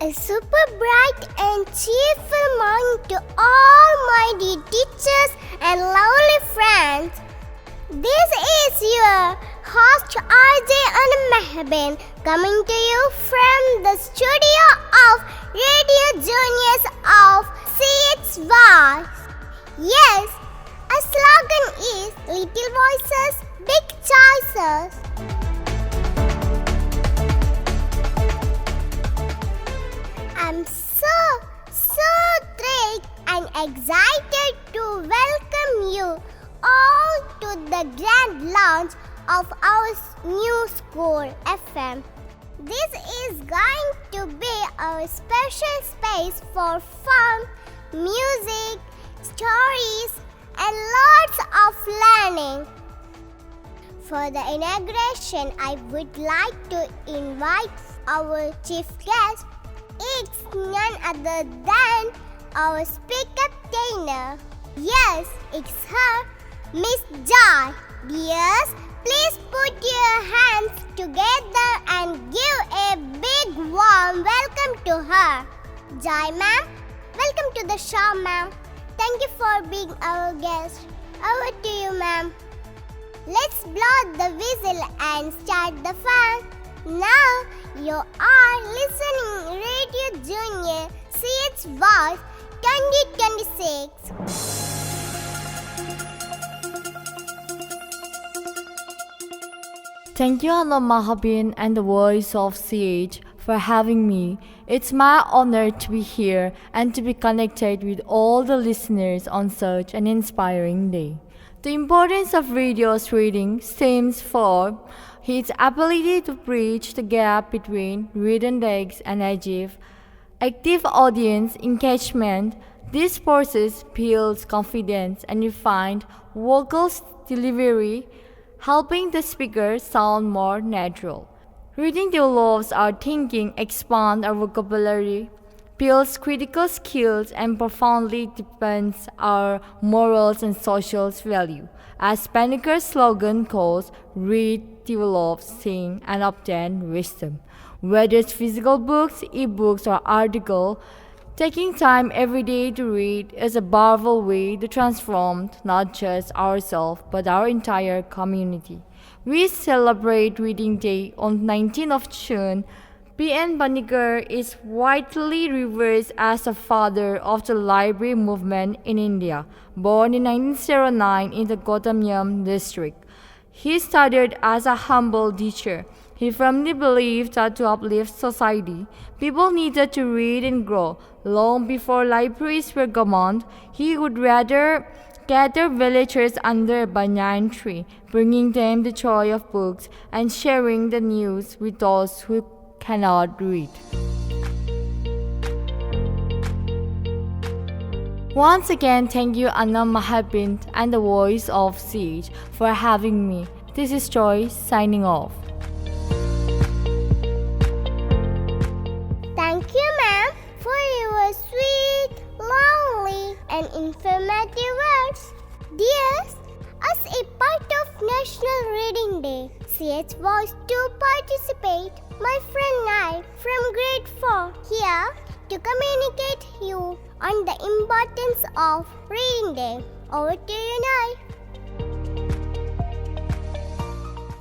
A super bright and cheerful morning to all my dear teachers and lovely friends. This is your host RJ Anam Mehabin coming to you from the studio of Radio Juniors of CH Voice. Yes, our slogan is Little Voices, Big Choices. I'm so thrilled and excited to welcome you all to the grand launch of our new school FM. This is going to be our special space for fun, music, stories, and lots of learning. For the inauguration, I would like to invite our chief guest. It's none other than our speaker trainer. Yes, it's her, Miss Joy. Dears, please put your hands together and give a big warm welcome to her. Joy ma'am, welcome to the show ma'am. Thank you for being our guest. Over to you ma'am. Let's blow the whistle and start the fun. Now you are listening Radio Junior CH Voice 2026. Thank you, Anna Mahabin and the Voice of CH for having me. It's my honor to be here and to be connected with all the listeners on such an inspiring day. The importance of radio's reading stems from its ability to bridge the gap between written text and active audience engagement. This process builds confidence and refined vocal delivery, helping the speaker sound more natural. Reading develops our thinking, expands our vocabulary, builds critical skills, and profoundly deepens our morals and social value. As Spinnaker's slogan calls, read, develop, sing, and obtain wisdom. Whether it's physical books, ebooks, or articles, taking time every day to read is a powerful way to transform not just ourselves but our entire community. We celebrate Reading Day on 19th of June. P.N. Banekar is widely revered as the father of the library movement in India. Born in 1909 in the Gautamyam district, he started as a humble teacher. He firmly believed that to uplift society, people needed to read and grow. Long before libraries were common, he would rather gather villagers under a banyan tree, bringing them the joy of books and sharing the news with those who cannot read. Once again, thank you Anna Mahabin and the Voice of CH for having me. This is Joy signing off. Thank you, ma'am, for your sweet, lovely, and informative words. Dears, as a part of National Reading Day, CH Voice to participate. My friend Nai from grade 4 here to communicate you on the importance of Reading Day. Over to you, Nai.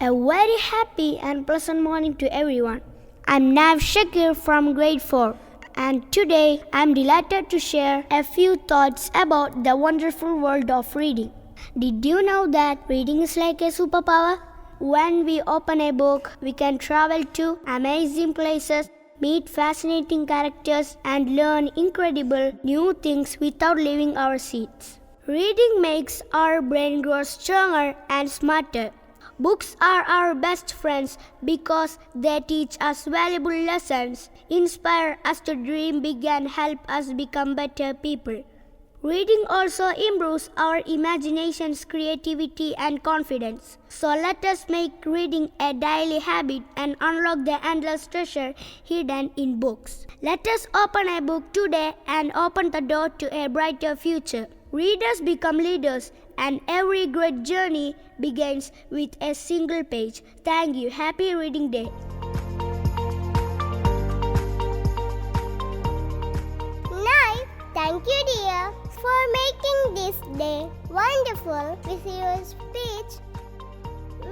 A very happy and pleasant morning to everyone. I'm Nav Shakir from grade 4, and today I'm delighted to share a few thoughts about the wonderful world of reading. Did you know that reading is like a superpower? When we open a book, we can travel to amazing places, meet fascinating characters, and learn incredible new things without leaving our seats. Reading makes our brain grow stronger and smarter. Books are our best friends because they teach us valuable lessons, inspire us to dream big, and help us become better people. Reading also improves our imaginations, creativity, and confidence. So let us make reading a daily habit and unlock the endless treasure hidden in books. Let us open a book today and open the door to a brighter future. Readers become leaders, and every great journey begins with a single page. Thank you. Happy Reading Day. you, dear, for making this day wonderful with your speech.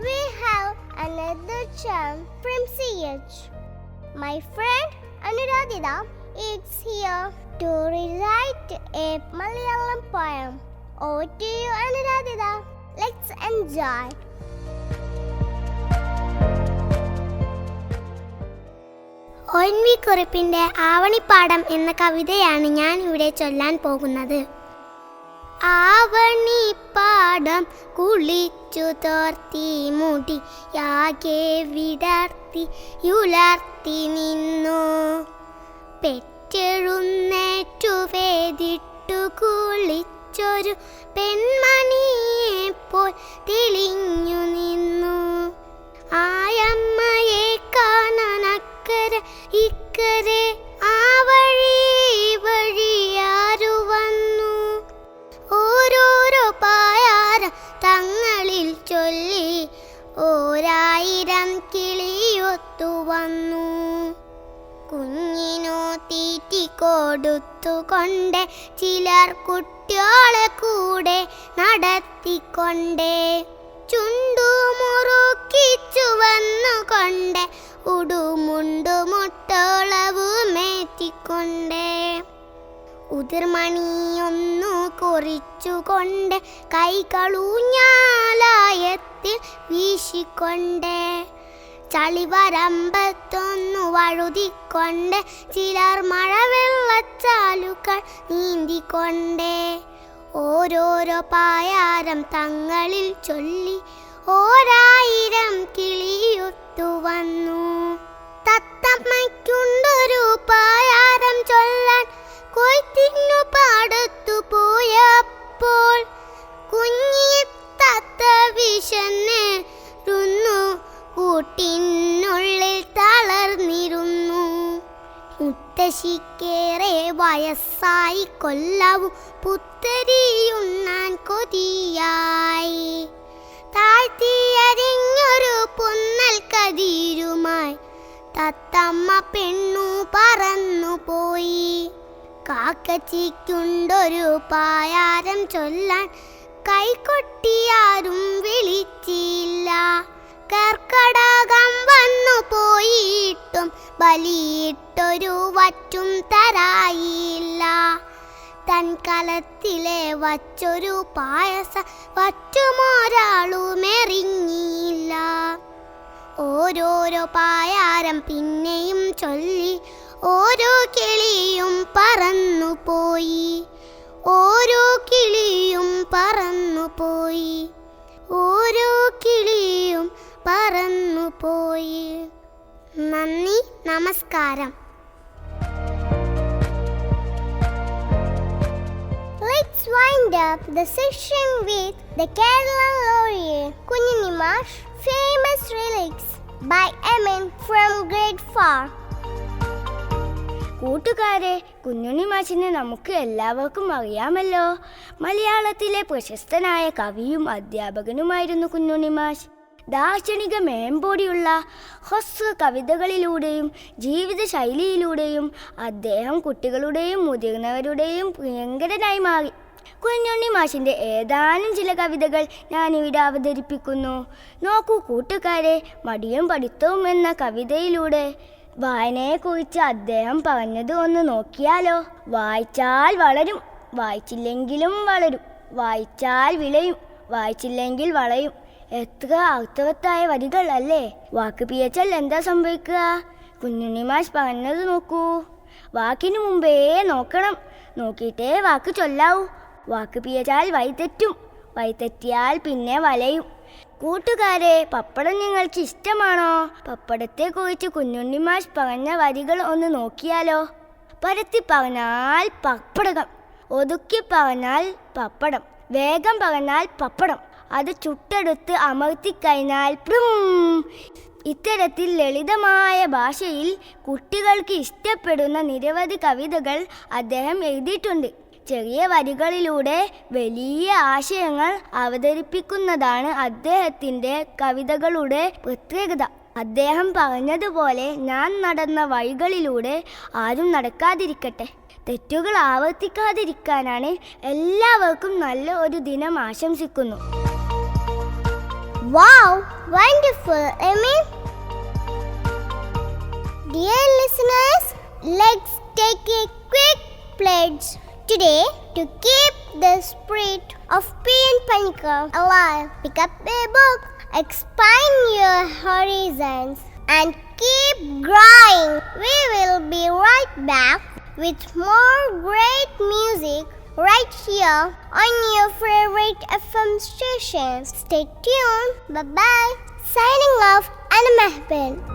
We have another charm from CH. My friend Anuradhita is here to rewrite a Malayalam poem. Over to you, Anuradhita. Let's enjoy. ONV കുറിപ്പിന്റെ ആവണിപ്പാടം എന്ന കവിതയാണ് ഞാൻ ഇവിടെ ചൊല്ലാൻ പോകുന്നത്. ആവണിപ്പാടം കുളിച്ചു തോർത്തി മുടി യാകെ വിടർത്തി യുലർത്തി നിന്നു. പെറ്റെഴുന്നേറ്റു വേദിട്ടു കുളിച്ചൊരു പെൺമണിയെപ്പോൾ തെളിഞ്ഞു നിന്നു. ആയമ്മയെ കാണാനക്കര ഇക്കരെ ആ വഴി വഴിയാരു വന്നു. ഓരോരോ പായാരം തങ്ങളിൽ ചൊല്ലി ഓരായിരം കിളിയൊത്തു വന്നു. കുഞ്ഞിനു തീറ്റി കൊടുത്തുകൊണ്ട് ചിലർ കുട്ടിയോളെ കൂടെ നടത്തിക്കൊണ്ടേ ചുണ്ടു മുറുക്കിച്ചു വന്നുകൊണ്ട് ഉടുമുണ്ടു മുട്ടോളവുമേറ്റിക്കൊണ്ടേ ഉതിർമണിയൊന്നു കുറിച്ചുകൊണ്ട് കൈകളൂഞ്ഞാലായത്തിൽ വീശിക്കൊണ്ടേ ചളിവരമ്പത്തൊന്നു വഴുതിക്കൊണ്ട് ചിലർ മഴവെള്ളച്ചാലുകൾ നീന്തിക്കൊണ്ടേ ഓരോരോ പായാരം തങ്ങളിൽ ചൊല്ലി ഓരായിരം കിളിയൊത്തു വന്നു. തത്തമ്മയ്ക്കുണ്ടൊരു പായാരം ചൊല്ലാൻ കൊയ്ത്തിനു പാടത്തു പോയപ്പോൾ കുഞ്ഞി തത്ത വിശന്നിരുന്നു, കൂട്ടിനുള്ളിൽ തളർന്നിരുന്നു. മുത്തശ്ശിക്കേറെ വയസ്സായി കൊല്ലവും പുത്തരിയുണ്ണാൻ കൊതിയായി. താഴ്ത്തിയരിഞ്ഞൊരു പുന്നൽ കതിരുമായി തത്തമ്മ പെണ്ണു പറന്നുപോയി. കാക്കച്ചിക്കുണ്ടൊരു പായാരം ചൊല്ലാൻ കൈകൊട്ടിയാരും വിളിച്ചില്ല. കർക്കടകം വന്നു പോയിട്ടും ബലിയിട്ടൊരു വറ്റും തരായില്ല. തൻ കലത്തിലെ വച്ചൊരു പായസ വറ്റുമൊരാളുമെറിഞ്ഞില്ല. ഓരോരോ പായാരം പിന്നെയും ചൊല്ലി ഓരോ കിളിയും പറന്നുപോയി. ഓരോ കിളിയും പറന്നുപോയി. ഓരോ കിളിയും പറന്നുപോയി. നന്ദി, നമസ്കാരം. Let's wind up the session with the Kerala laureate Kunyini Mash famous lyrics by Emin from grade 4. കൂട്ടുകാരെ, കുഞ്ഞുണ്ണി മാഷിനെ നമുക്ക് എല്ലാവർക്കും അറിയാമല്ലോ. മലയാളത്തിലെ പ്രശസ്തനായ കവിയും അധ്യാപകനുമായിരുന്നു കുഞ്ഞുണ്ണി മാഷ്. ദാർശനിക മേമ്പോടിയുള്ള ഹ്രസ്വ കവിതകളിലൂടെയും ജീവിതശൈലിയിലൂടെയും അദ്ദേഹം കുട്ടികളുടെയും മുതിർന്നവരുടെയും പ്രിയങ്കരനായി മാറി. കുഞ്ഞുണ്ണി മാഷിൻ്റെ ഏതാനും ചില കവിതകൾ ഞാനിവിടെ അവതരിപ്പിക്കുന്നു. നോക്കൂ കൂട്ടുകാരെ, മടിയും പഠിത്തവും എന്ന കവിതയിലൂടെ വായനയെക്കുറിച്ച് അദ്ദേഹം പറഞ്ഞത് ഒന്ന് നോക്കിയാലോ. വായിച്ചാൽ വളരും, വായിച്ചില്ലെങ്കിലും വളരും. വായിച്ചാൽ വിളയും, വായിച്ചില്ലെങ്കിൽ വളയും. എത്ര അർത്ഥവത്തായ വരികൾ അല്ലേ. വാക്ക് പിഴച്ചാൽ എന്താ സംഭവിക്കുക? കുഞ്ഞുണ്ണി മാഷ് പറഞ്ഞത് നോക്കൂ. വാക്കിനു മുമ്പേ നോക്കണം, നോക്കിയിട്ടേ വാക്ക് ചൊല്ലാവൂ. വാക്ക് പിഴച്ചാൽ വഴിതെറ്റും, വഴിതെറ്റിയാൽ പിന്നെ വലയും. കൂട്ടുകാരെ, പപ്പടം നിങ്ങൾക്ക് ഇഷ്ടമാണോ? പപ്പടത്തെക്കുറിച്ച് കുഞ്ഞുണ്ണി മാഷ് പറഞ്ഞ വരികൾ ഒന്ന് നോക്കിയാലോ. പരത്തി പറഞ്ഞാൽ പപ്പടകം, ഒതുക്കി പറഞ്ഞാൽ പപ്പടം, വേഗം പറഞ്ഞാൽ പപ്പടം, അത് ചുട്ടെടുത്ത് അമർത്തിക്കഴിഞ്ഞാൽ പ്രും. ഇത്തരത്തിൽ ലളിതമായ ഭാഷയിൽ കുട്ടികൾക്ക് ഇഷ്ടപ്പെടുന്ന നിരവധി കവിതകൾ അദ്ദേഹം എഴുതിയിട്ടുണ്ട്. ചെറിയ വരികളിലൂടെ വലിയ ആശയങ്ങൾ അവതരിപ്പിക്കുന്നതാണ് അദ്ദേഹത്തിൻ്റെ കവിതകളുടെ പ്രത്യേകത. അദ്ദേഹം പറഞ്ഞതുപോലെ ഞാൻ നടന്ന വഴികളിലൂടെ ആരും നടക്കാതിരിക്കട്ടെ. തെറ്റുകൾ ആവർത്തിക്കാതിരിക്കാനാണ് എല്ലാവർക്കും നല്ല ഒരു ദിനം ആശംസിക്കുന്നു. Wow, wonderful, Amy. Dear listeners, let's take a quick pledge today to keep the spirit of P.N. Panicker alive. Pick up a book, expand your horizons, and keep growing. We will be right back with more great music right here on your favorite FM station. Stay tuned. Bye-bye. Signing off, Anna Mahbin.